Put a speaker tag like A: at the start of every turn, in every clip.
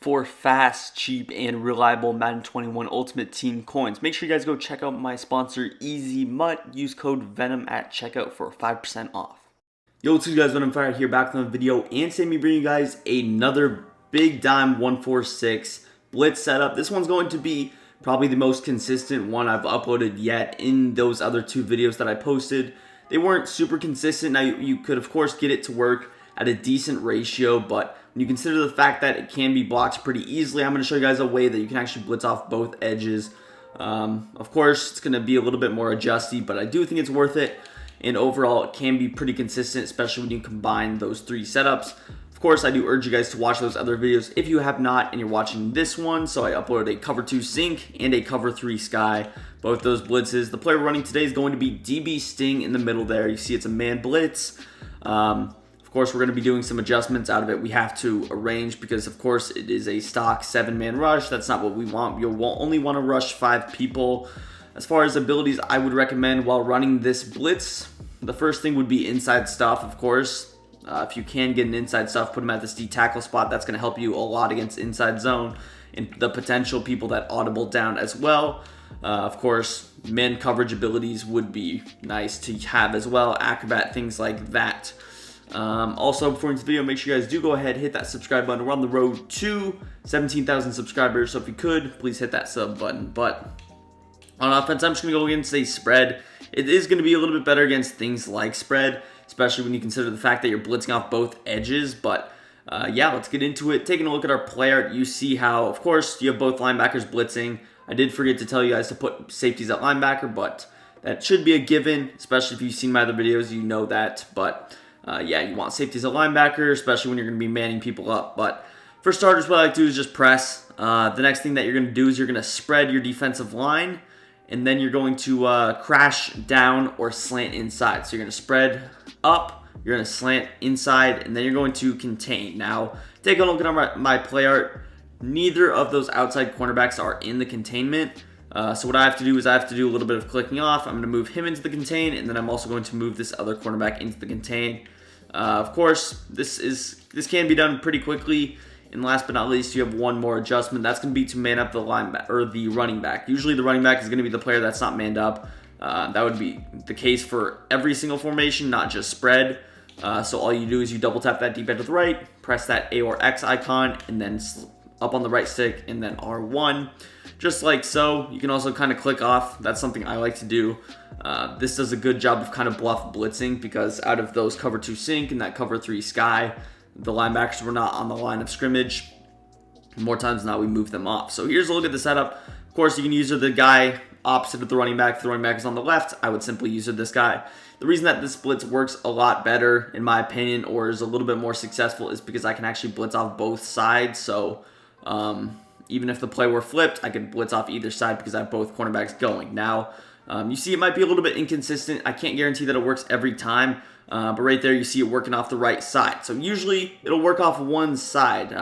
A: for fast, cheap, and reliable Madden 21 Ultimate Team coins. Make sure you guys go check out my sponsor, Easy Mutt. Use code VENOM at checkout for 5% off. Yo, what's up, guys? Venom Fire here, back with another video, and today me bringing you guys another big dime 146 Blitz setup. This one's going to be probably the most consistent one I've uploaded yet in those other two videos that I posted. They weren't super consistent. Now, you could, of course, get it to work at a decent ratio, but when you consider the fact that it can be blocked pretty easily, I'm going to show you guys a way that you can actually blitz off both edges. Of course, it's going to be a little bit more adjusty, but I do think it's worth it. And overall, it can be pretty consistent, especially when you combine those three setups. Of course, I do urge you guys to watch those other videos if you have not and you're watching this one. So I uploaded a cover 2 sink and a cover 3 sky, both those blitzes. The player running today is going to be DB Sting in the middle there. You see it's a man blitz. Of course, we're going to be doing some adjustments out of it. We have to arrange because, of course, it is a stock 7-man rush. That's not what we want. You'll only want to rush 5 people. As far as abilities, I would recommend while running this blitz, the first thing would be inside stuff, of course. If you can get an inside stuff, put them at this D tackle spot. That's going to help you a lot against inside zone and the potential people that audible down as well. Of course, man coverage abilities would be nice to have as well. Acrobat, things like that. Also, before we get into the video, make sure you guys do go ahead, hit that subscribe button. We're on the road to 17,000 subscribers, so if you could, please hit that sub button. But on offense, I'm just going to go against a spread. It is going to be a little bit better against things like spread, especially when you consider the fact that you're blitzing off both edges. But yeah, let's get into it. Taking a look at our play art, you see how, of course, you have both linebackers blitzing. I did forget to tell you guys to put safeties at linebacker, but that should be a given, especially if you've seen my other videos, you know that. But yeah, you want safeties at linebacker, especially when you're going to be manning people up. But for starters, what I like to do is just press. The next thing that you're going to do is you're going to spread your defensive line, and then you're going to crash down or slant inside. So you're going to spread up, you're going to slant inside, and then you're going to contain. Now, take a look at my play art. Neither of those outside cornerbacks are in the containment. So what I have to do is I have to do a little bit of clicking off. I'm going to move him into the contain, and then I'm also going to move this other cornerback into the contain. Of course, this can be done pretty quickly. And last but not least, you have one more adjustment. That's going to be to man up the linebacker or the running back. Usually, the running back is going to be the player that's not manned up. That would be the case for every single formation, not just spread. So all you do is you double tap that D-pad to the right, press that A or X icon, and then up on the right stick, and then R1, just like so. You can also kind of click off. That's something I like to do. This does a good job of kind of bluff blitzing because out of those cover 2 sink and that cover 3 sky, the linebackers were not on the line of scrimmage. More times than not, we move them off. So here's a look at the setup. Of course, you can use the guy opposite of the running back. If the running back is on the left, I would simply use this guy. The reason that this blitz works a lot better, in my opinion, or is a little bit more successful is because I can actually blitz off both sides. So even if the play were flipped, I could blitz off either side because I have both cornerbacks going. Now, you see it might be a little bit inconsistent. I can't guarantee that it works every time. But right there, you see it working off the right side. So usually, it'll work off one side.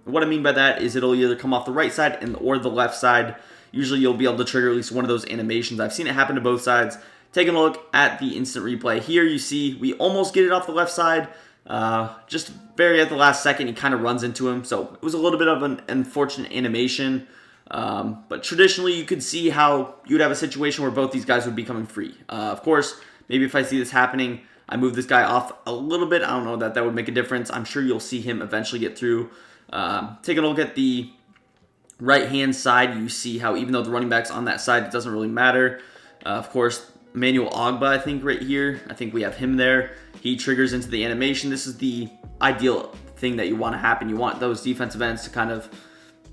A: What I mean by that is it'll either come off the right side or the left side. Usually, you'll be able to trigger at least one of those animations. I've seen it happen to both sides. Taking a look at the instant replay. Here, you see we almost get it off the left side. Just very at the last second, he kind of runs into him. So it was a little bit of an unfortunate animation. But traditionally, you could see how you would have a situation where both these guys would be coming free. Of course, maybe if I see this happening, I move this guy off a little bit. I don't know that would make a difference. I'm sure you'll see him eventually get through. Taking a look at the right-hand side, you see how even though the running back's on that side, it doesn't really matter. Of course, Manuel Ogba, I think right here. I think we have him there. He triggers into the animation. This is the ideal thing that you want to happen. You want those defensive ends to kind of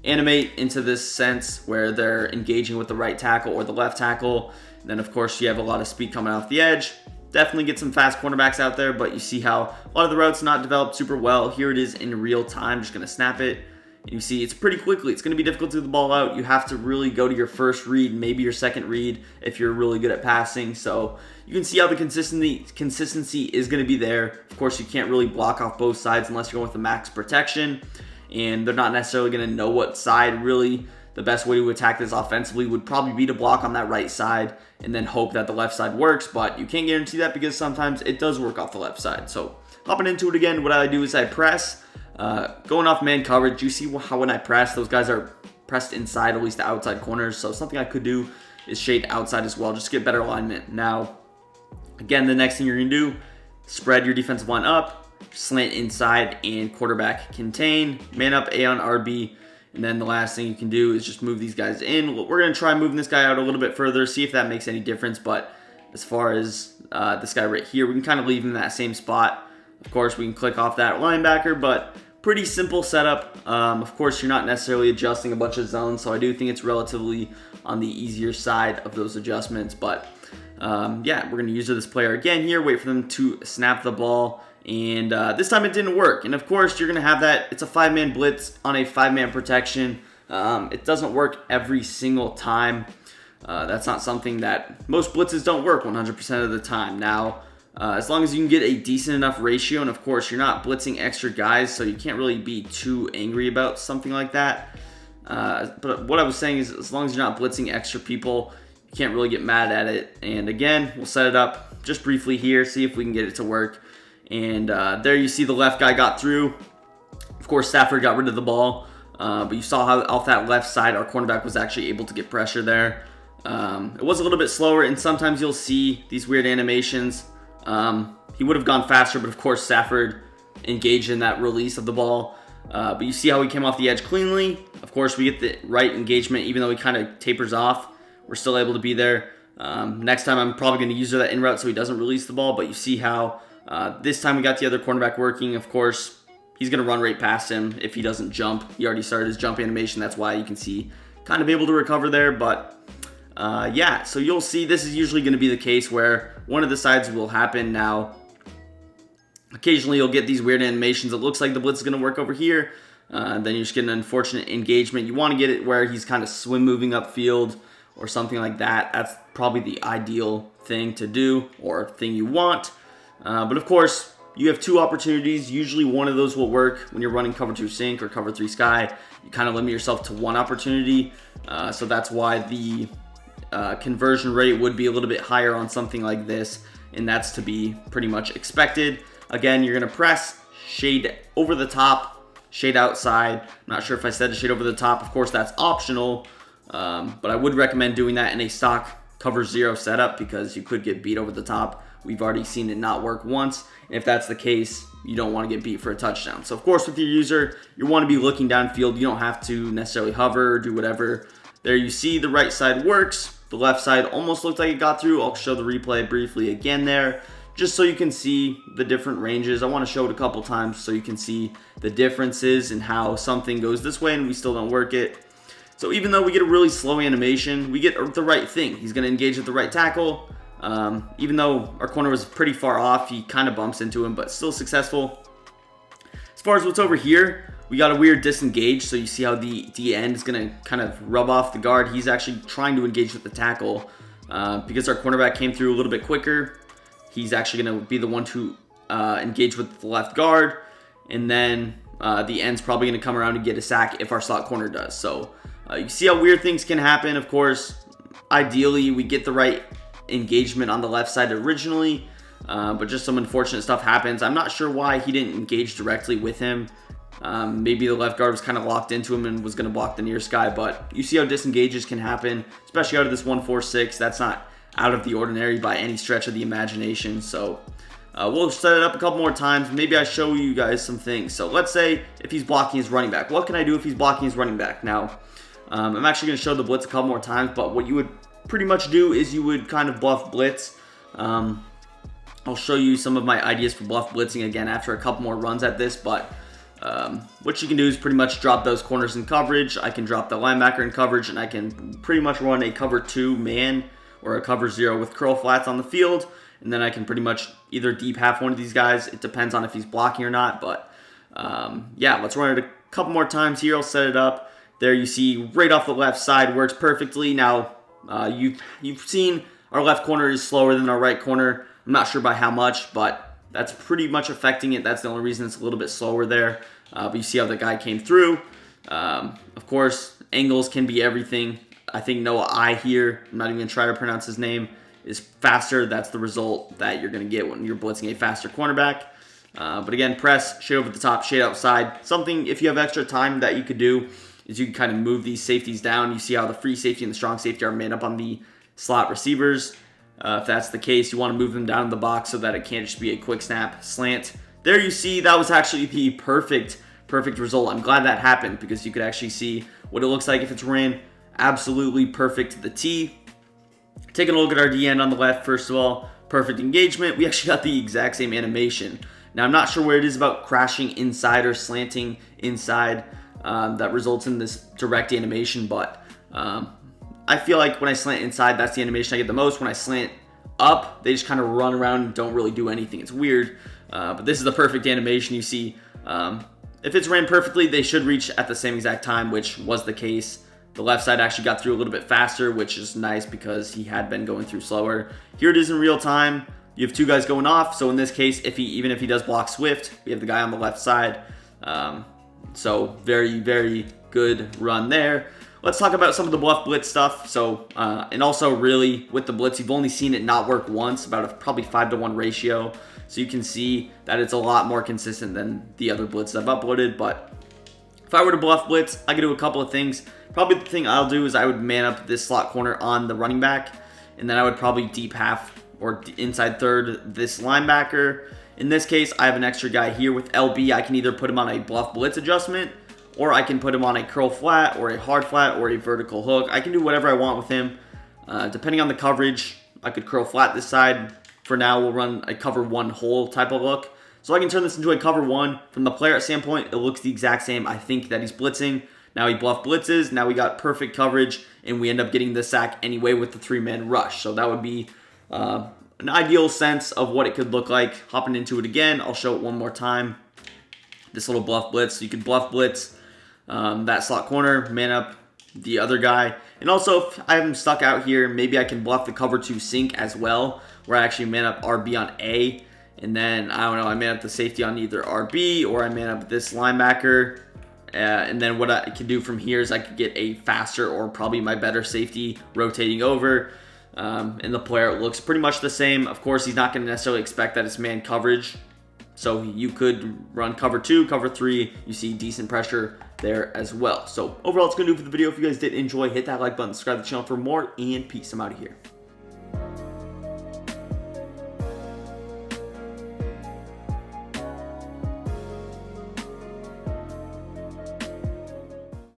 A: animate into this sense where they're engaging with the right tackle or the left tackle. And then, of course, you have a lot of speed coming off the edge. Definitely get some fast cornerbacks out there, but you see how a lot of the routes not developed super well. Here it is in real time. Just going to snap it. And you see it's pretty quickly. It's going to be difficult to get the ball out. You have to really go to your first read, maybe your second read if you're really good at passing. So you can see how the consistency is going to be there. Of course, you can't really block off both sides unless you're going with the max protection. And they're not necessarily going to know what side really. The best way to attack this offensively would probably be to block on that right side and then hope that the left side works, but you can't guarantee that because sometimes it does work off the left side. So hopping into it again, what I do is I press. Going off man coverage, you see how when I press, those guys are pressed inside, at least the outside corners. So something I could do is shade outside as well, just to get better alignment. Now, again, the next thing you're going to do, spread your defensive line up, slant inside, and quarterback contain, man up A on RB. And then the last thing you can do is just move these guys in. We're going to try moving this guy out a little bit further, see if that makes any difference. But as far as this guy right here, we can kind of leave him in that same spot. Of course, we can click off that linebacker, but pretty simple setup. Of course, you're not necessarily adjusting a bunch of zones, so I do think it's relatively on the easier side of those adjustments. But yeah, we're going to use this player again here, wait for them to snap the ball. And this time it didn't work. And of course, you're going to have that. It's a 5-man blitz on a 5-man protection. It doesn't work every single time. That's not something that most blitzes don't work 100% of the time. Now, as long as you can get a decent enough ratio, and of course, you're not blitzing extra guys, so you can't really be too angry about something like that. But what I was saying is, as long as you're not blitzing extra people, you can't really get mad at it. And again, we'll set it up just briefly here, see if we can get it to work. And there you see the left guy got through. Of course, Stafford got rid of the ball. But you saw how off that left side, our cornerback was actually able to get pressure there. It was a little bit slower, and sometimes you'll see these weird animations. He would have gone faster, but of course, Stafford engaged in that release of the ball. But you see how he came off the edge cleanly. Of course, we get the right engagement, even though he kind of tapers off. We're still able to be there. Next time, I'm probably going to use that in route so he doesn't release the ball. But you see how this time we got the other cornerback working. Of course, he's going to run right past him if he doesn't jump. He already started his jump animation. That's why you can see kind of able to recover there. But yeah, so you'll see this is usually going to be the case where one of the sides will happen. Now, occasionally you'll get these weird animations. It looks like the blitz is going to work over here. Then you just get an unfortunate engagement. You want to get it where he's kind of swim moving upfield or something like that. That's probably the ideal thing to do or thing you want. But of course, you have two opportunities. Usually one of those will work when you're running cover 2 sync or cover 3 sky. You kind of limit yourself to one opportunity. So that's why the conversion rate would be a little bit higher on something like this. And that's to be pretty much expected. Again, you're going to press, shade over the top, shade outside. I'm not sure if I said to shade over the top. Of course, that's optional. But I would recommend doing that in a stock cover 0 setup because you could get beat over the top. We've already seen it not work once. And if that's the case, you don't want to get beat for a touchdown. So of course, with your user, you want to be looking downfield. You don't have to necessarily hover or do whatever. There you see the right side works. The left side almost looked like it got through. I'll show the replay briefly again there, just so you can see the different ranges. I want to show it a couple times so you can see the differences and how something goes this way and we still don't work it. So even though we get a really slow animation, we get the right thing. He's going to engage with the right tackle. Even though our corner was pretty far off, he kind of bumps into him, but still successful. As far as what's over here, we got a weird disengage. So you see how the D end is going to kind of rub off the guard. He's actually trying to engage with the tackle. Because our cornerback came through a little bit quicker, he's actually going to be the one to engage with the left guard. And then the end's probably going to come around and get a sack if our slot corner does. So you see how weird things can happen. Of course, ideally, we get the right engagement on the left side originally, but just some unfortunate stuff happens. I'm not sure why he didn't engage directly with him. Maybe the left guard was kind of locked into him and was going to block the nearest guy, but you see how disengages can happen, especially out of this 1-4-6. That's not out of the ordinary by any stretch of the imagination. So we'll set it up a couple more times. Maybe I show you guys some things. So let's say if he's blocking his running back. What can I do if he's blocking his running back? Now, I'm actually going to show the blitz a couple more times, but what you would pretty much do is you would kind of bluff blitz. I'll show you some of my ideas for bluff blitzing again after a couple more runs at this, but what you can do is pretty much drop those corners in coverage. I can drop the linebacker in coverage, and I can pretty much run a cover 2 man or a cover 0 with curl flats on the field, and then I can pretty much either deep half one of these guys. It depends on if he's blocking or not, but yeah, let's run it a couple more times here. I'll set it up. There you see right off the left side works perfectly. Now, you've seen our left corner is slower than our right corner. I'm not sure by how much, but that's pretty much affecting it. That's the only reason it's a little bit slower there. But you see how the guy came through. Of course, angles can be everything. I think Noah I here, I'm not even going to try to pronounce his name, is faster. That's the result that you're going to get when you're blitzing a faster cornerback. But again, press, shade over the top, shade outside. Something, if you have extra time, that you could do is you can kind of move these safeties down. You see how the free safety and the strong safety are made up on the slot receivers. If that's the case, you want to move them down in the box so that it can't just be a quick snap slant. There you see, that was actually the perfect result. I'm glad that happened because you could actually see what it looks like if it's ran absolutely perfect to the T. Taking a look at our D end on the left, first of all, perfect engagement. We actually got the exact same animation. Now, I'm not sure where it is about crashing inside or slanting inside that results in this direct animation, but I feel like when I slant inside, that's the animation I get the most. When I slant up, they just kind of run around and don't really do anything. It's weird, but this is the perfect animation. You see, if it's ran perfectly, they should reach at the same exact time, which was the case. The left side actually got through a little bit faster, which is nice because he had been going through slower. Here it is in real time. You have two guys going off. So in this case, even if he does block Swift, we have the guy on the left side. So very good run there. Let's talk about some of the Bluff Blitz stuff. So, and also really with the Blitz, you've only seen it not work once, about a probably 5-to-1 ratio. So you can see that it's a lot more consistent than the other Blitzes I've uploaded. But if I were to Bluff Blitz, I could do a couple of things. Probably the thing I'll do is I would man up this slot corner on the running back. And then I would probably deep half or inside third this linebacker. In this case, I have an extra guy here with LB. I can either put him on a Bluff Blitz adjustment, or I can put him on a curl flat or a hard flat or a vertical hook. I can do whatever I want with him. Depending on the coverage, I could curl flat this side. For now, we'll run a cover one hole type of look. So I can turn this into a cover one. From the player standpoint, it looks the exact same. I think that he's blitzing. Now he bluff blitzes. Now we got perfect coverage, and we end up getting the sack anyway with the 3-man rush. So that would be an ideal sense of what it could look like. Hopping into it again, I'll show it one more time. This little bluff blitz. So you can bluff blitz that slot corner, man up the other guy. And also, if I have him stuck out here, maybe I can bluff the cover 2 sink as well, where I actually man up RB on A. And then, I don't know, I man up the safety on either RB, or I man up this linebacker. And then what I can do from here is I could get a faster or probably my better safety rotating over. And the player looks pretty much the same. Of course, he's not going to necessarily expect that it's man coverage. So you could run cover 2, cover 3. You see decent pressure there as well. So overall, it's going to do for the video. If you guys did enjoy, hit that like button, subscribe to the channel for more, and peace. I'm out of here.